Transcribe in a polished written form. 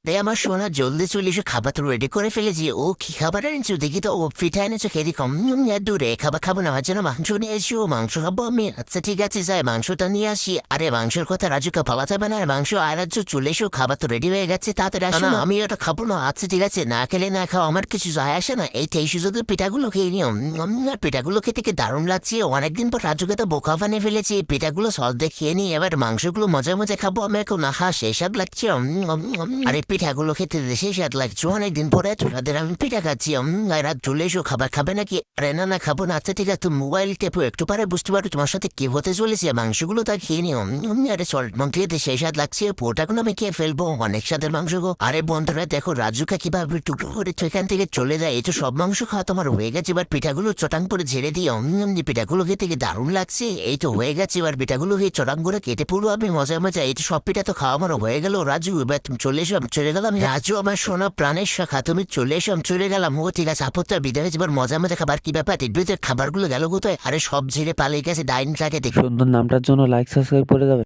তাই আমার সোনা জলদি চলে এসে খাবার তো রেডি করে ফেলেছি। ও কি খাবার এনেছো দেখি তো? ও পিঠা এনেছো খেয়ে কম দূরে খাবার খাবো না, আমার জন্য মাংস নিয়ে এসো। মাংস খাবো আমি? আচ্ছা ঠিক আছে, যাই মাংসটা নিয়ে আসি। আরে মাংসের কথা রাজুকে পালা যাবে না, মাংস আর রাজু চলে এসো, খাবার তো রেডি হয়ে গেছে, তাড়াতাড়ি আসো না। আমি ওটা খাবো না। আচ্ছা ঠিক আছে, না খেলে না খাও, আমার কিছু যায় আসে না। এই তেইশ শুধু পিঠাগুলো খেয়ে নিও। পিঠাগুলো খেতে কি দারুণ লাগছে। অনেকদিন পর রাজুকে তো বোকা বানিয়ে ফেলেছি। পিঠাগুলো সস দিয়ে খেয়ে নিই, এবার মাংসগুলো মজা মজা খাবো আমি এখন। আহা সেই স্বাদ লাগছে। আরে পিঠাগুলো খেতে সেই স্বাদ লাগছে অনেকদিন পরে, তোদের আমি পিঠা খাচ্ছি। রাত চলে এসো, খাবার খাবে নাকি? আরে না না খাবো না। আচ্ছা ঠিক আছে, মোবাইল টেপো, একটু পরে বুঝতে পারো তোমার সাথে কি হতে চলেছে। মাংসগুলো তা খেয়ে নিও। আরে সল্ট মাংস খেতে সেই স্বাদ লাগছে, পোটাগুলো আমি খেয়ে ফেলবো, অনেক স্বাদের মাংস গো। আরে বন্ধুরা দেখো রাজুকা কিভাবে টুকরো করে এখান থেকে চলে যায়। এই তো সব মাংস খাওয়া তোমার হয়ে গেছে, এবার পিঠাগুলো চটাং করে ঝেড়ে দিও। পিঠাগুলো খেতে কি দারুণ লাগছে। এই তো হয়ে গেছে, এবার পিঠাগুলো খেয়ে চটাং করে কেটে পড়বো আমি মজা মজা। এই তো সব পিঠা তো খাওয়া আমার হয়ে গেল। রাজু এবার তুমি চলে এসো, আমি চলে গেলাম। রাজু আমার সোনা প্রাণের শাখা, তুমি চলে এসো, আমি চলে গেলাম। ও ঠিক আছে, আপত্তি বিদায় হয়েছে। এবার মজা মজা খাবার কি ব্যাপার? খাবারগুলো গেল কোথায়? আরে সব ঝেড়ে পালিয়ে গেছে ডাইনিং টাকে। সুন্দর নামটার জন্য লাইক সাবস্ক্রাইব করে যাবে।